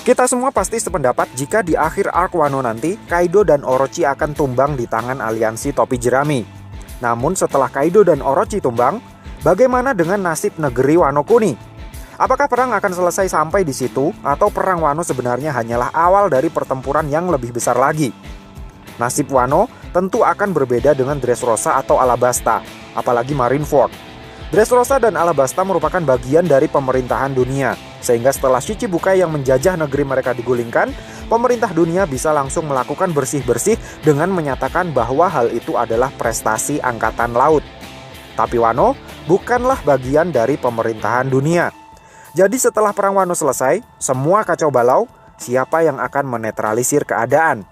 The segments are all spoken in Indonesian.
Kita semua pasti sependapat jika di akhir arc Wano nanti, Kaido dan Orochi akan tumbang di tangan aliansi topi jerami. Namun setelah Kaido dan Orochi tumbang, bagaimana dengan nasib negeri Wano Kuni? Apakah perang akan selesai sampai di situ, atau perang Wano sebenarnya hanyalah awal dari pertempuran yang lebih besar lagi? Nasib Wano tentu akan berbeda dengan Dressrosa atau Alabasta, apalagi Marineford. Dressrosa dan Alabasta merupakan bagian dari pemerintahan dunia, sehingga setelah Shichibukai yang menjajah negeri mereka digulingkan, pemerintah dunia bisa langsung melakukan bersih-bersih dengan menyatakan bahwa hal itu adalah prestasi angkatan laut. Tapi Wano bukanlah bagian dari pemerintahan dunia. Jadi setelah perang Wano selesai, semua kacau balau, siapa yang akan menetralisir keadaan?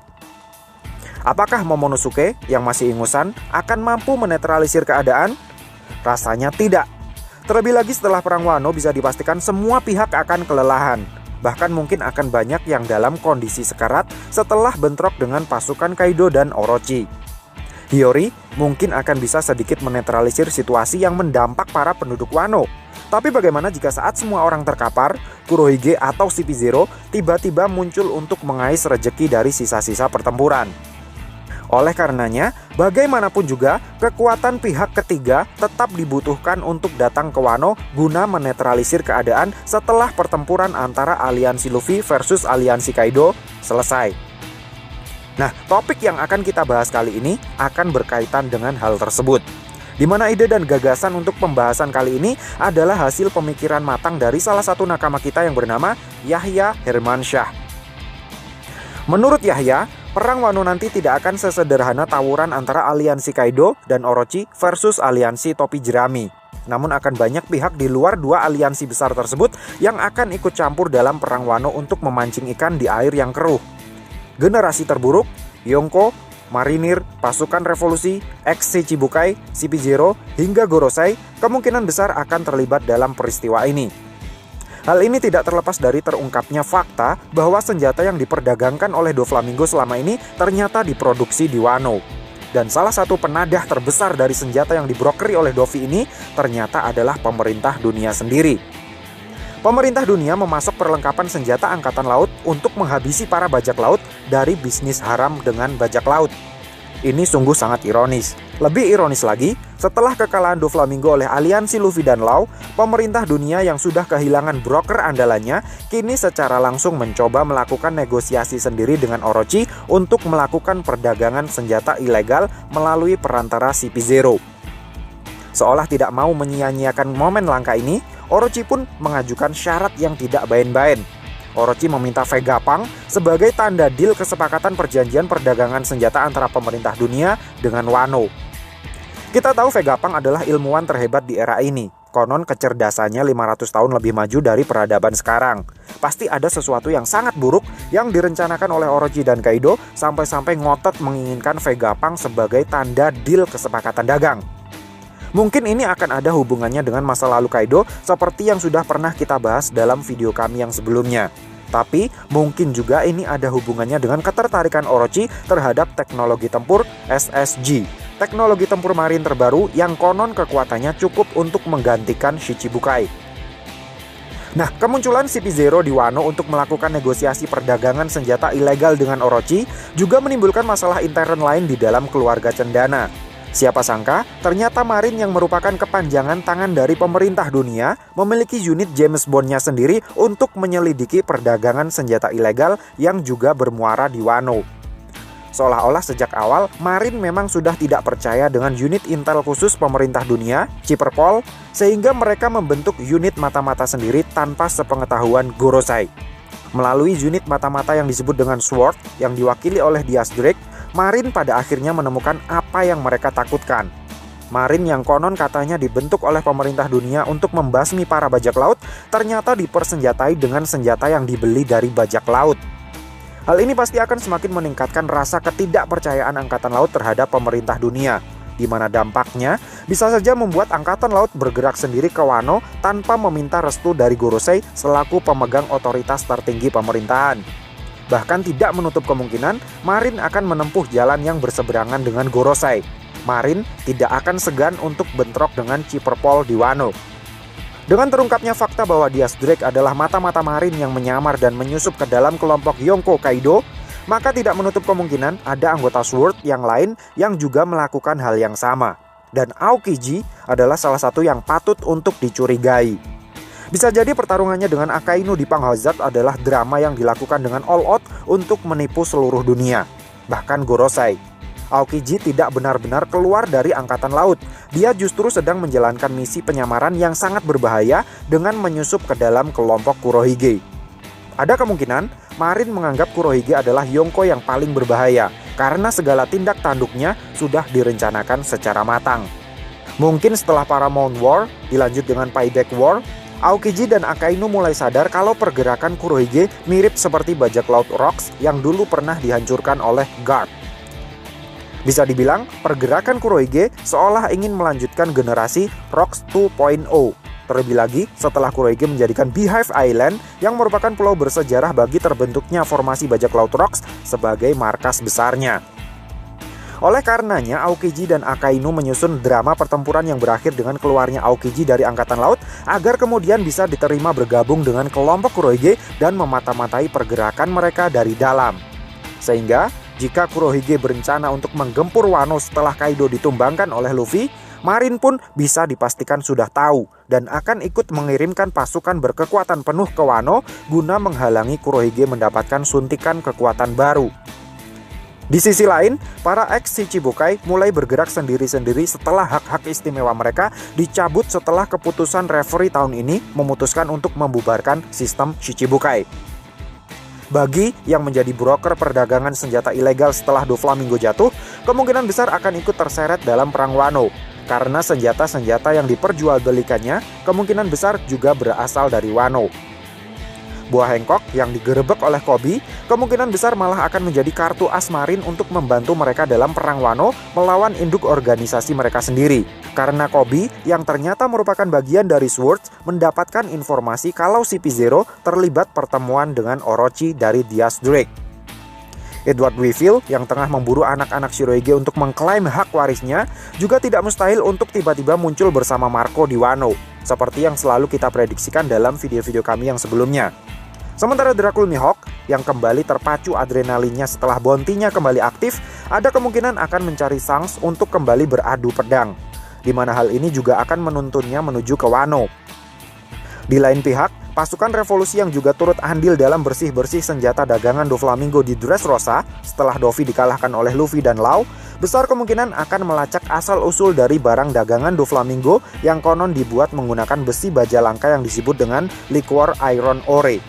Apakah Momonosuke yang masih ingusan akan mampu menetralisir keadaan? Rasanya tidak. Terlebih lagi setelah perang Wano bisa dipastikan semua pihak akan kelelahan. Bahkan mungkin akan banyak yang dalam kondisi sekarat setelah bentrok dengan pasukan Kaido dan Orochi. Hiyori mungkin akan bisa sedikit menetralisir situasi yang mendampak para penduduk Wano. Tapi bagaimana jika saat semua orang terkapar, Kurohige atau CP0 tiba-tiba muncul untuk mengais rejeki dari sisa-sisa pertempuran? Oleh karenanya, bagaimanapun juga, kekuatan pihak ketiga tetap dibutuhkan untuk datang ke Wano guna menetralisir keadaan setelah pertempuran antara aliansi Luffy versus aliansi Kaido selesai. Nah, topik yang akan kita bahas kali ini akan berkaitan dengan hal tersebut. Di mana ide dan gagasan untuk pembahasan kali ini adalah hasil pemikiran matang dari salah satu nakama kita yang bernama Yahya Hermansyah. Menurut Yahya, perang Wano nanti tidak akan sesederhana tawuran antara aliansi Kaido dan Orochi versus aliansi topi jerami. Namun akan banyak pihak di luar dua aliansi besar tersebut yang akan ikut campur dalam perang Wano untuk memancing ikan di air yang keruh. Generasi terburuk, Yonko, Marinir, pasukan revolusi, ex-Shichibukai, CP0, hingga Gorosei kemungkinan besar akan terlibat dalam peristiwa ini. Hal ini tidak terlepas dari terungkapnya fakta bahwa senjata yang diperdagangkan oleh Doflamingo selama ini ternyata diproduksi di Wano. Dan salah satu penadah terbesar dari senjata yang dibrokeri oleh Dovi ini ternyata adalah pemerintah dunia sendiri. Pemerintah dunia memasok perlengkapan senjata angkatan laut untuk menghabisi para bajak laut dari bisnis haram dengan bajak laut. Ini sungguh sangat ironis. Lebih ironis lagi, setelah kekalahan Doflamingo oleh aliansi Luffy dan Law, pemerintah dunia yang sudah kehilangan broker andalannya kini secara langsung mencoba melakukan negosiasi sendiri dengan Orochi untuk melakukan perdagangan senjata ilegal melalui perantara CP0. Seolah tidak mau menyia-nyiakan momen langka ini, Orochi pun mengajukan syarat yang tidak bain-bain. Orochi meminta Vegapunk sebagai tanda deal kesepakatan perjanjian perdagangan senjata antara pemerintah dunia dengan Wano. Kita tahu Vegapunk adalah ilmuwan terhebat di era ini. Konon kecerdasannya 500 tahun lebih maju dari peradaban sekarang. Pasti ada sesuatu yang sangat buruk yang direncanakan oleh Orochi dan Kaido sampai-sampai ngotot menginginkan Vegapunk sebagai tanda deal kesepakatan dagang. Mungkin ini akan ada hubungannya dengan masa lalu Kaido seperti yang sudah pernah kita bahas dalam video kami yang sebelumnya. Tapi mungkin juga ini ada hubungannya dengan ketertarikan Orochi terhadap teknologi tempur SSG, teknologi tempur marin terbaru yang konon kekuatannya cukup untuk menggantikan Shichibukai. Nah, kemunculan CP0 di Wano untuk melakukan negosiasi perdagangan senjata ilegal dengan Orochi juga menimbulkan masalah intern lain di dalam keluarga Cendana. Siapa sangka, ternyata Marin yang merupakan kepanjangan tangan dari pemerintah dunia memiliki unit James Bond-nya sendiri untuk menyelidiki perdagangan senjata ilegal yang juga bermuara di Wano. Seolah-olah sejak awal, Marin memang sudah tidak percaya dengan unit intel khusus pemerintah dunia, Chipperpol, sehingga mereka membentuk unit mata-mata sendiri tanpa sepengetahuan Gorosei. Melalui unit mata-mata yang disebut dengan SWORD yang diwakili oleh Diaz Drake, Marin pada akhirnya menemukan apa yang mereka takutkan. Marin yang konon katanya dibentuk oleh pemerintah dunia untuk membasmi para bajak laut, ternyata dipersenjatai dengan senjata yang dibeli dari bajak laut. Hal ini pasti akan semakin meningkatkan rasa ketidakpercayaan angkatan laut terhadap pemerintah dunia, di mana dampaknya bisa saja membuat angkatan laut bergerak sendiri ke Wano tanpa meminta restu dari Gorosei selaku pemegang otoritas tertinggi pemerintahan. Bahkan tidak menutup kemungkinan Marin akan menempuh jalan yang berseberangan dengan Gorosei. Marin tidak akan segan untuk bentrok dengan Chipperpol di Wano. Dengan terungkapnya fakta bahwa Diaz Drake adalah mata-mata marin yang menyamar dan menyusup ke dalam kelompok Yonko Kaido, maka tidak menutup kemungkinan ada anggota SWORD yang lain yang juga melakukan hal yang sama. Dan Aokiji adalah salah satu yang patut untuk dicurigai. Bisa jadi pertarungannya dengan Akainu di Pang Hazard adalah drama yang dilakukan dengan all out untuk menipu seluruh dunia, bahkan Gorosei. Aokiji tidak benar-benar keluar dari angkatan laut. Dia justru sedang menjalankan misi penyamaran yang sangat berbahaya dengan menyusup ke dalam kelompok Kurohige. Ada kemungkinan Marin menganggap Kurohige adalah Yonko yang paling berbahaya karena segala tindak tanduknya sudah direncanakan secara matang. Mungkin setelah Paramount War dilanjut dengan Payback War, Aokiji dan Akainu mulai sadar kalau pergerakan Kurohige mirip seperti bajak laut Rocks yang dulu pernah dihancurkan oleh Garp. Bisa dibilang, pergerakan Kurohige seolah ingin melanjutkan generasi Rocks 2.0. Terlebih lagi, setelah Kurohige menjadikan Beehive Island yang merupakan pulau bersejarah bagi terbentuknya formasi bajak laut Rocks sebagai markas besarnya. Oleh karenanya, Aokiji dan Akainu menyusun drama pertempuran yang berakhir dengan keluarnya Aokiji dari Angkatan Laut agar kemudian bisa diterima bergabung dengan kelompok Kurohige dan memata-matai pergerakan mereka dari dalam. Sehingga, jika Kurohige berencana untuk menggempur Wano setelah Kaido ditumbangkan oleh Luffy, Marin pun bisa dipastikan sudah tahu dan akan ikut mengirimkan pasukan berkekuatan penuh ke Wano guna menghalangi Kurohige mendapatkan suntikan kekuatan baru. Di sisi lain, para ex-Shichibukai mulai bergerak sendiri-sendiri setelah hak-hak istimewa mereka dicabut setelah keputusan referee tahun ini memutuskan untuk membubarkan sistem Shichibukai. Bagi yang menjadi broker perdagangan senjata ilegal setelah Doflamingo jatuh, kemungkinan besar akan ikut terseret dalam perang Wano. Karena senjata-senjata yang diperjualbelikannya kemungkinan besar juga berasal dari Wano. Buah Hancock yang digerebek oleh Koby kemungkinan besar malah akan menjadi kartu as Marin untuk membantu mereka dalam perang Wano melawan induk organisasi mereka sendiri. Karena Koby yang ternyata merupakan bagian dari Swords mendapatkan informasi kalau CP0 terlibat pertemuan dengan Orochi dari Diaz Drake. Edward Weevil yang tengah memburu anak-anak Shirohige untuk mengklaim hak warisnya juga tidak mustahil untuk tiba-tiba muncul bersama Marco di Wano, seperti yang selalu kita prediksikan dalam video-video kami yang sebelumnya. Sementara Dracul Mihawk yang kembali terpacu adrenalinnya setelah bounty-nya kembali aktif, ada kemungkinan akan mencari Shanks untuk kembali beradu pedang, di mana hal ini juga akan menuntunnya menuju ke Wano. Di lain pihak, pasukan revolusi yang juga turut andil dalam bersih-bersih senjata dagangan Doflamingo di Dressrosa setelah Dovi dikalahkan oleh Luffy dan Law, besar kemungkinan akan melacak asal-usul dari barang dagangan Doflamingo yang konon dibuat menggunakan besi baja langka yang disebut dengan liquor iron ore,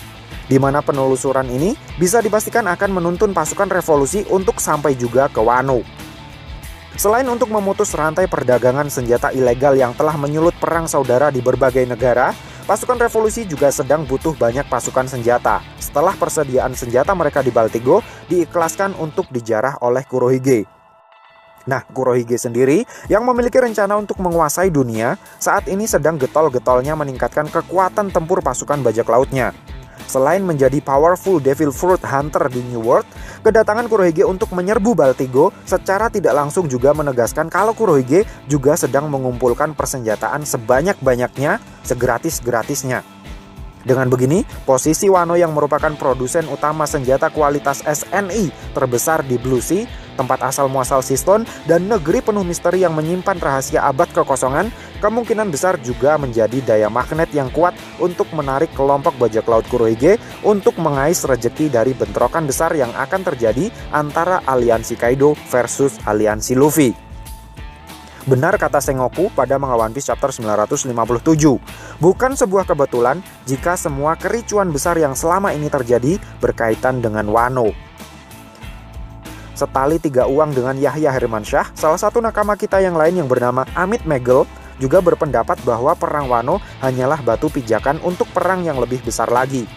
di mana penelusuran ini bisa dipastikan akan menuntun pasukan revolusi untuk sampai juga ke Wano. Selain untuk memutus rantai perdagangan senjata ilegal yang telah menyulut perang saudara di berbagai negara, pasukan revolusi juga sedang butuh banyak pasukan senjata setelah persediaan senjata mereka di Baltigo diikhlaskan untuk dijarah oleh Kurohige. Nah, Kurohige sendiri yang memiliki rencana untuk menguasai dunia saat ini sedang getol-getolnya meningkatkan kekuatan tempur pasukan bajak lautnya. Selain menjadi powerful Devil Fruit Hunter di New World, kedatangan Kurohige untuk menyerbu Baltigo secara tidak langsung juga menegaskan kalau Kurohige juga sedang mengumpulkan persenjataan sebanyak-banyaknya, segratis-gratisnya. Dengan begini, posisi Wano yang merupakan produsen utama senjata kualitas SNI terbesar di Blue Sea, tempat asal-muasal Seastone, dan negeri penuh misteri yang menyimpan rahasia abad kekosongan, kemungkinan besar juga menjadi daya magnet yang kuat untuk menarik kelompok bajak laut Kurohige untuk mengais rejeki dari bentrokan besar yang akan terjadi antara aliansi Kaido versus aliansi Luffy. Benar kata Sengoku pada manga One Piece chapter 957, bukan sebuah kebetulan jika semua kericuan besar yang selama ini terjadi berkaitan dengan Wano. Setali tiga uang dengan Yahya Hermansyah, salah satu nakama kita yang lain yang bernama Amit Megel juga berpendapat bahwa perang Wano hanyalah batu pijakan untuk perang yang lebih besar lagi.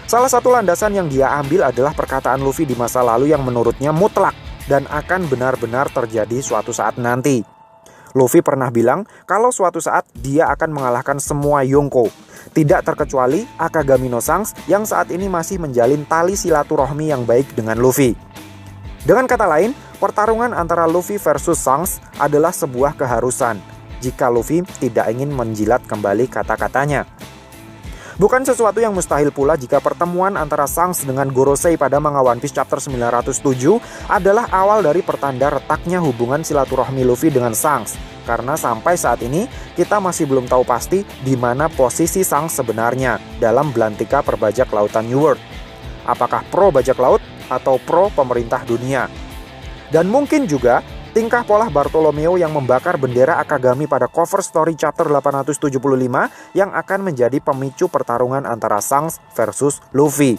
Salah satu landasan yang dia ambil adalah perkataan Luffy di masa lalu yang menurutnya mutlak dan akan benar-benar terjadi suatu saat nanti. Luffy pernah bilang kalau suatu saat dia akan mengalahkan semua Yonko, tidak terkecuali Akagami no Shanks yang saat ini masih menjalin tali silaturahmi yang baik dengan Luffy. Dengan kata lain, pertarungan antara Luffy versus Shanks adalah sebuah keharusan. jika Luffy tidak ingin menjilat kembali kata-katanya. Bukan sesuatu yang mustahil pula jika pertemuan antara Shanks dengan Gorosei pada manga One Piece chapter 907 adalah awal dari pertanda retaknya hubungan silaturahmi Luffy dengan Shanks. Karena sampai saat ini kita masih belum tahu pasti di mana posisi Shanks sebenarnya dalam belantika perbajak lautan New World. Apakah pro bajak laut atau pro pemerintah dunia? Dan mungkin juga tingkah pola Bartolomeo yang membakar bendera Akagami pada cover story chapter 875 yang akan menjadi pemicu pertarungan antara Shanks versus Luffy.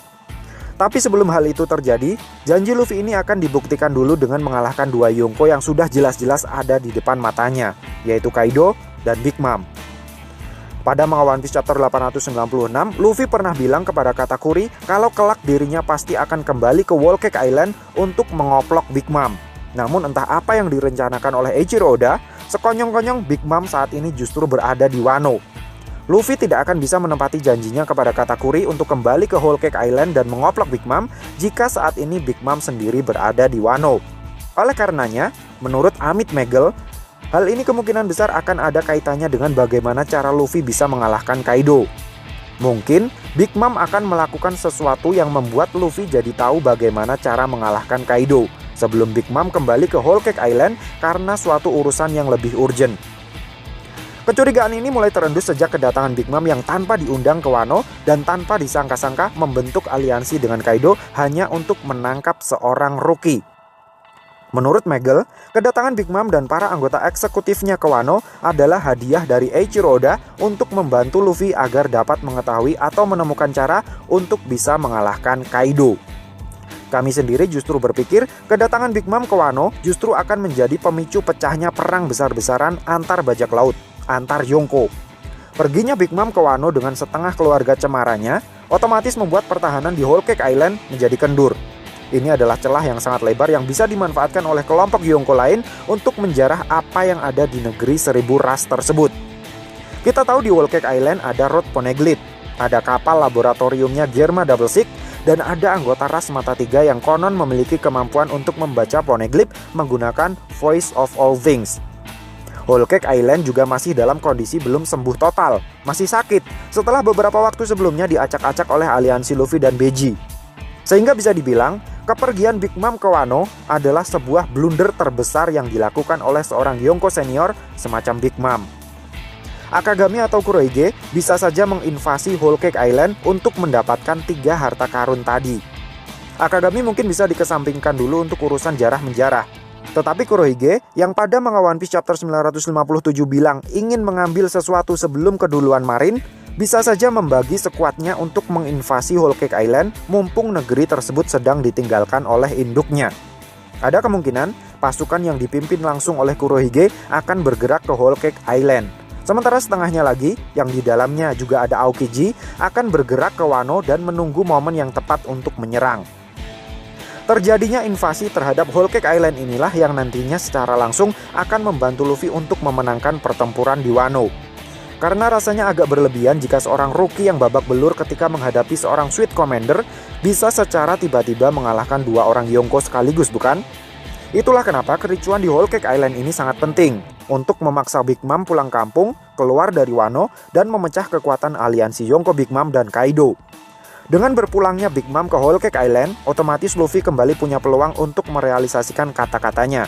Tapi sebelum hal itu terjadi, janji Luffy ini akan dibuktikan dulu dengan mengalahkan dua Yonko yang sudah jelas-jelas ada di depan matanya, yaitu Kaido dan Big Mom. Pada manga One Piece chapter 896, Luffy pernah bilang kepada Katakuri kalau kelak dirinya pasti akan kembali ke Whole Cake Island untuk mengoplok Big Mom. Namun entah apa yang direncanakan oleh Eiichiro Oda, sekonyong-konyong Big Mom saat ini justru berada di Wano. Luffy tidak akan bisa menepati janjinya kepada Katakuri untuk kembali ke Whole Cake Island dan mengoplok Big Mom jika saat ini Big Mom sendiri berada di Wano. Oleh karenanya, menurut Amit Magel, hal ini kemungkinan besar akan ada kaitannya dengan bagaimana cara Luffy bisa mengalahkan Kaido. Mungkin Big Mom akan melakukan sesuatu yang membuat Luffy jadi tahu bagaimana cara mengalahkan Kaido sebelum Big Mom kembali ke Whole Cake Island karena suatu urusan yang lebih urgent. Kecurigaan ini mulai terendus sejak kedatangan Big Mom yang tanpa diundang ke Wano dan tanpa disangka-sangka membentuk aliansi dengan Kaido hanya untuk menangkap seorang rookie. Menurut Magel, kedatangan Big Mom dan para anggota eksekutifnya ke Wano adalah hadiah dari Eiichiro Oda untuk membantu Luffy agar dapat mengetahui atau menemukan cara untuk bisa mengalahkan Kaido. Kami sendiri justru berpikir kedatangan Big Mom ke Wano justru akan menjadi pemicu pecahnya perang besar-besaran antar bajak laut, antar Yonko. Perginya Big Mom ke Wano dengan setengah keluarga cemarannya otomatis membuat pertahanan di Whole Cake Island menjadi kendur. Ini adalah celah yang sangat lebar yang bisa dimanfaatkan oleh kelompok Yonko lain untuk menjarah apa yang ada di negeri 1000 ras tersebut. Kita tahu di Whole Cake Island ada Road Poneglyph, ada kapal laboratoriumnya Germa Double Six, dan ada anggota ras mata tiga yang konon memiliki kemampuan untuk membaca poneglyph menggunakan Voice of All Things. Whole Cake Island juga masih dalam kondisi belum sembuh total, masih sakit setelah beberapa waktu sebelumnya diacak-acak oleh aliansi Luffy dan Beji. Sehingga bisa dibilang, kepergian Big Mom ke Wano adalah sebuah blunder terbesar yang dilakukan oleh seorang Yonko senior semacam Big Mom. Akagami atau Kurohige bisa saja menginvasi Whole Cake Island untuk mendapatkan 3 harta karun tadi. Akagami mungkin bisa dikesampingkan dulu untuk urusan jarah-menjarah. Tetapi Kurohige yang pada manga One Piece chapter 957 bilang ingin mengambil sesuatu sebelum keduluan Marin, bisa saja membagi sekuatnya untuk menginvasi Whole Cake Island mumpung negeri tersebut sedang ditinggalkan oleh induknya. Ada kemungkinan pasukan yang dipimpin langsung oleh Kurohige akan bergerak ke Whole Cake Island. Sementara setengahnya lagi, yang di dalamnya juga ada Aokiji, akan bergerak ke Wano dan menunggu momen yang tepat untuk menyerang. Terjadinya invasi terhadap Whole Cake Island inilah yang nantinya secara langsung akan membantu Luffy untuk memenangkan pertempuran di Wano. Karena rasanya agak berlebihan jika seorang rookie yang babak belur ketika menghadapi seorang Sweet Commander bisa secara tiba-tiba mengalahkan 2 orang Yonko sekaligus, bukan? Itulah kenapa kericuan di Whole Cake Island ini sangat penting untuk memaksa Big Mom pulang kampung, keluar dari Wano, dan memecah kekuatan aliansi Yonko Big Mom dan Kaido. Dengan berpulangnya Big Mom ke Whole Cake Island, otomatis Luffy kembali punya peluang untuk merealisasikan kata-katanya.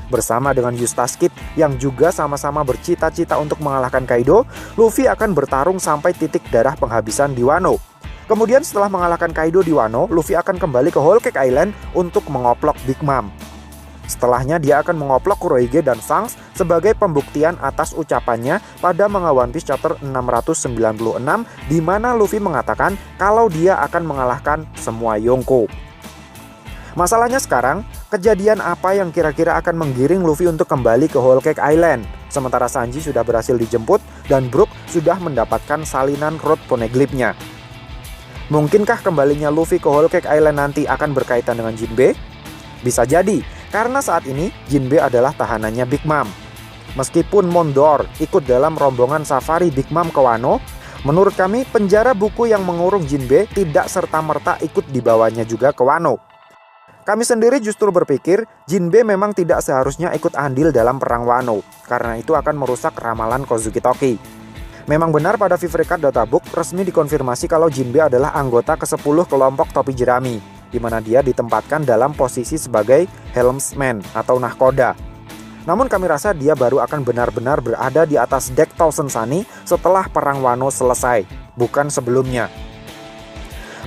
Bersama dengan Eustace Kid yang juga sama-sama bercita-cita untuk mengalahkan Kaido, Luffy akan bertarung sampai titik darah penghabisan di Wano. Kemudian setelah mengalahkan Kaido di Wano, Luffy akan kembali ke Whole Cake Island untuk mengoplok Big Mom. Setelahnya dia akan mengoplok Kurohige dan Shanks sebagai pembuktian atas ucapannya pada manga One Piece chapter 696 di mana Luffy mengatakan kalau dia akan mengalahkan semua Yonko. Masalahnya sekarang, kejadian apa yang kira-kira akan menggiring Luffy untuk kembali ke Whole Cake Island? Sementara Sanji sudah berhasil dijemput dan Brook sudah mendapatkan salinan Road Poneglyph-nya. Mungkinkah kembalinya Luffy ke Whole Cake Island nanti akan berkaitan dengan Jinbe? Bisa jadi, karena saat ini Jinbe adalah tahanannya Big Mom. Meskipun Mondor ikut dalam rombongan safari Big Mom ke Wano, menurut kami penjara buku yang mengurung Jinbe tidak serta-merta ikut dibawanya juga ke Wano. Kami sendiri justru berpikir Jinbe memang tidak seharusnya ikut andil dalam perang Wano, karena itu akan merusak ramalan Kozuki Toki. Memang benar pada Vivre Card Databook resmi dikonfirmasi kalau Jinbe adalah anggota ke-10 kelompok topi jerami, di mana dia ditempatkan dalam posisi sebagai helmsman atau nahkoda. Namun kami rasa dia baru akan benar-benar berada di atas deck Thousand Sunny setelah perang Wano selesai, bukan sebelumnya.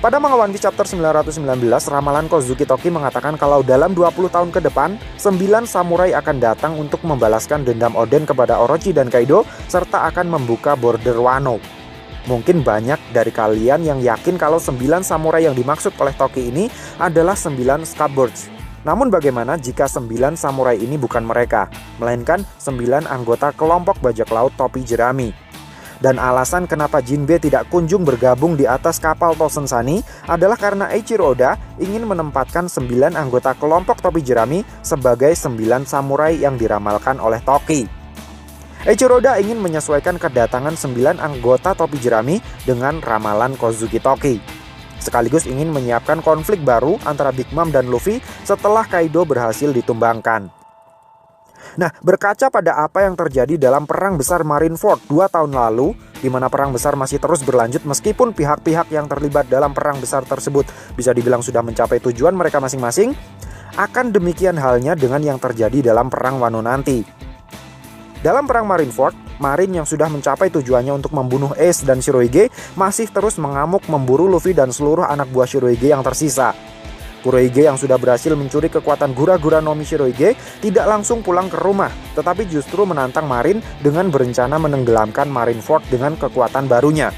Pada Manga One Piece Chapter 919, ramalan Kozuki Toki mengatakan kalau dalam 20 tahun ke depan, 9 samurai akan datang untuk membalaskan dendam Oden kepada Orochi dan Kaido, serta akan membuka border Wano. Mungkin banyak dari kalian yang yakin kalau 9 samurai yang dimaksud oleh Toki ini adalah 9 Scabbards. Namun bagaimana jika 9 samurai ini bukan mereka, melainkan 9 anggota kelompok bajak laut topi jerami? Dan alasan kenapa Jinbe tidak kunjung bergabung di atas kapal Thousand Sunny adalah karena Eiichiro Oda ingin menempatkan 9 anggota kelompok topi jerami sebagai 9 samurai yang diramalkan oleh Toki. Eiichiro Oda ingin menyesuaikan kedatangan 9 anggota topi jerami dengan ramalan Kozuki Toki, sekaligus ingin menyiapkan konflik baru antara Big Mom dan Luffy setelah Kaido berhasil ditumbangkan. Nah, berkaca pada apa yang terjadi dalam Perang Besar Marineford 2 tahun lalu, di mana perang besar masih terus berlanjut meskipun pihak-pihak yang terlibat dalam perang besar tersebut bisa dibilang sudah mencapai tujuan mereka masing-masing, akan demikian halnya dengan yang terjadi dalam Perang Wano nanti. Dalam Perang Marineford, Marin yang sudah mencapai tujuannya untuk membunuh Ace dan Shirohige masih terus mengamuk memburu Luffy dan seluruh anak buah Shirohige yang tersisa. Kurohige yang sudah berhasil mencuri kekuatan Gura-Gura no Mi Shirohige tidak langsung pulang ke rumah, tetapi justru menantang Marin dengan berencana menenggelamkan Marineford dengan kekuatan barunya.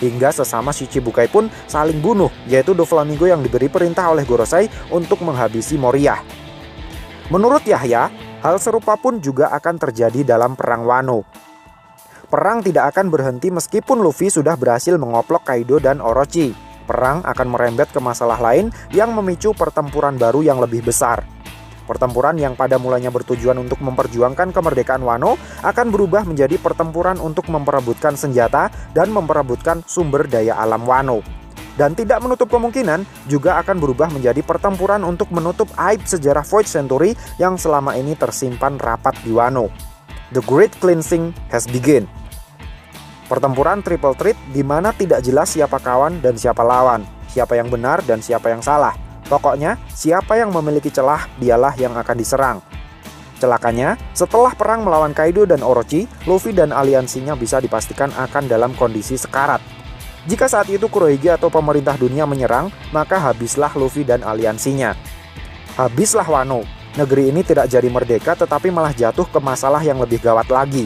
Hingga sesama Shichibukai pun saling bunuh, yaitu Doflamingo yang diberi perintah oleh Gorosei untuk menghabisi Moriah. Menurut Yahya, hal serupa pun juga akan terjadi dalam Perang Wano. Perang tidak akan berhenti meskipun Luffy sudah berhasil mengoplok Kaido dan Orochi. Perang akan merembet ke masalah lain yang memicu pertempuran baru yang lebih besar. Pertempuran yang pada mulanya bertujuan untuk memperjuangkan kemerdekaan Wano akan berubah menjadi pertempuran untuk memperebutkan senjata dan memperebutkan sumber daya alam Wano. Dan tidak menutup kemungkinan juga akan berubah menjadi pertempuran untuk menutup aib sejarah Void Century yang selama ini tersimpan rapat di Wano. The Great Cleansing has begun. Pertempuran triple threat di mana tidak jelas siapa kawan dan siapa lawan, siapa yang benar dan siapa yang salah. Pokoknya, siapa yang memiliki celah, dialah yang akan diserang. Celakanya, setelah perang melawan Kaido dan Orochi, Luffy dan aliansinya bisa dipastikan akan dalam kondisi sekarat. Jika saat itu Kurohige atau pemerintah dunia menyerang, maka habislah Luffy dan aliansinya. Habislah Wano. Negeri ini tidak jadi merdeka tetapi malah jatuh ke masalah yang lebih gawat lagi.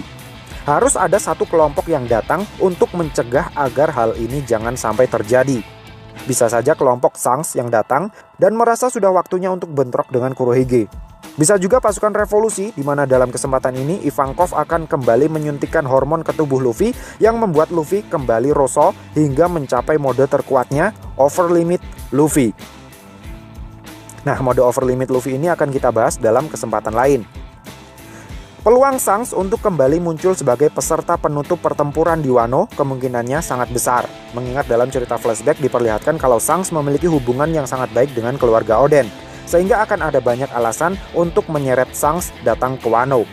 Harus ada satu kelompok yang datang untuk mencegah agar hal ini jangan sampai terjadi. Bisa saja kelompok Shanks yang datang dan merasa sudah waktunya untuk bentrok dengan Kurohige. Bisa juga pasukan revolusi, di mana dalam kesempatan ini Ivankov akan kembali menyuntikkan hormon ke tubuh Luffy yang membuat Luffy kembali roso hingga mencapai mode terkuatnya Over Limit Luffy. Nah, mode Over Limit Luffy ini akan kita bahas dalam kesempatan lain. Peluang Shanks untuk kembali muncul sebagai peserta penutup pertempuran di Wano kemungkinannya sangat besar. Mengingat dalam cerita flashback diperlihatkan kalau Shanks memiliki hubungan yang sangat baik dengan keluarga Oden, sehingga akan ada banyak alasan untuk menyeret Shanks datang ke Wano.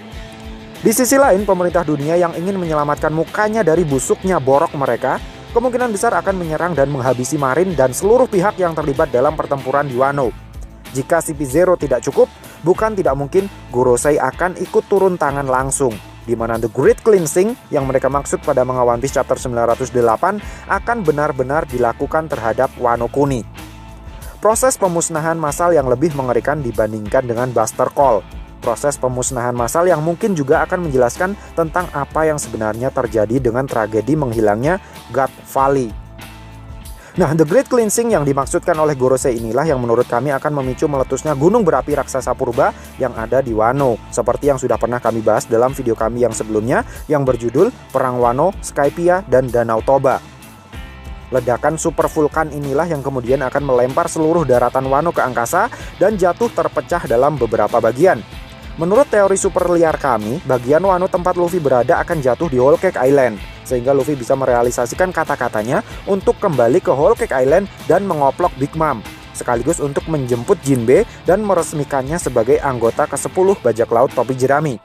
Di sisi lain, pemerintah dunia yang ingin menyelamatkan mukanya dari busuknya borok mereka, kemungkinan besar akan menyerang dan menghabisi Marin dan seluruh pihak yang terlibat dalam pertempuran di Wano. Jika CP0 tidak cukup, bukan tidak mungkin Gorosei akan ikut turun tangan langsung, di mana The Great Cleansing yang mereka maksud pada Manga One Piece Chapter 908 akan benar-benar dilakukan terhadap Wano Kuni. Proses pemusnahan massal yang lebih mengerikan dibandingkan dengan Buster Call. Proses pemusnahan massal yang mungkin juga akan menjelaskan tentang apa yang sebenarnya terjadi dengan tragedi menghilangnya God Valley. Nah, The Great Cleansing yang dimaksudkan oleh Gorosei inilah yang menurut kami akan memicu meletusnya gunung berapi raksasa purba yang ada di Wano, seperti yang sudah pernah kami bahas dalam video kami yang sebelumnya yang berjudul Perang Wano, Skypiea, dan Danau Toba. Ledakan super vulkan inilah yang kemudian akan melempar seluruh daratan Wano ke angkasa dan jatuh terpecah dalam beberapa bagian. Menurut teori super liar kami, bagian Wano tempat Luffy berada akan jatuh di Whole Cake Island, sehingga Luffy bisa merealisasikan kata-katanya untuk kembali ke Whole Cake Island dan mengoplok Big Mom. sekaligus untuk menjemput Jinbe dan meresmikannya sebagai anggota ke-10 bajak laut topi jerami.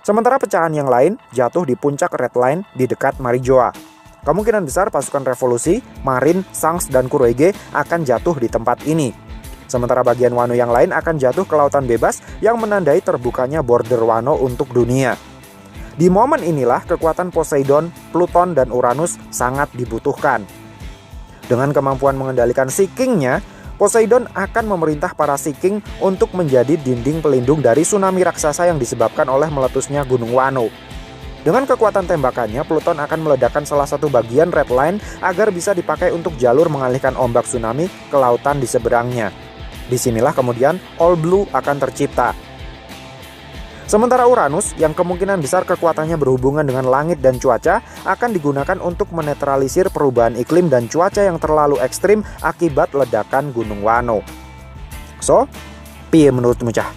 Sementara pecahan yang lain jatuh di puncak Red Line di dekat Marijoa. Kemungkinan besar pasukan revolusi, Marin, Shanks, dan Kuroige akan jatuh di tempat ini. Sementara bagian Wano yang lain akan jatuh ke lautan bebas yang menandai terbukanya border Wano untuk dunia. Di momen inilah kekuatan Poseidon, Pluton, dan Uranus sangat dibutuhkan. Dengan kemampuan mengendalikan Sea King-nya, Poseidon akan memerintah para Sea King untuk menjadi dinding pelindung dari tsunami raksasa yang disebabkan oleh meletusnya Gunung Wano. Dengan kekuatan tembakannya, Pluton akan meledakkan salah satu bagian Red Line agar bisa dipakai untuk jalur mengalihkan ombak tsunami ke lautan di seberangnya. Disinilah kemudian All Blue akan tercipta. Sementara Uranus, yang kemungkinan besar kekuatannya berhubungan dengan langit dan cuaca, akan digunakan untuk menetralisir perubahan iklim dan cuaca yang terlalu ekstrim akibat ledakan Gunung Wano. So, piye menurutmu cah?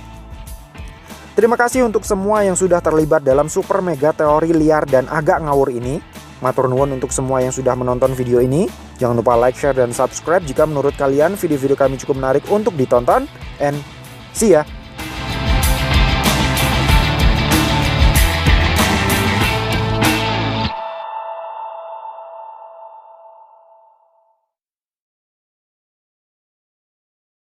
Terima kasih untuk semua yang sudah terlibat dalam super mega teori liar dan agak ngawur ini. Matur nuwun untuk semua yang sudah menonton video ini. Jangan lupa like, share, dan subscribe jika menurut kalian video-video kami cukup menarik untuk ditonton. And see ya!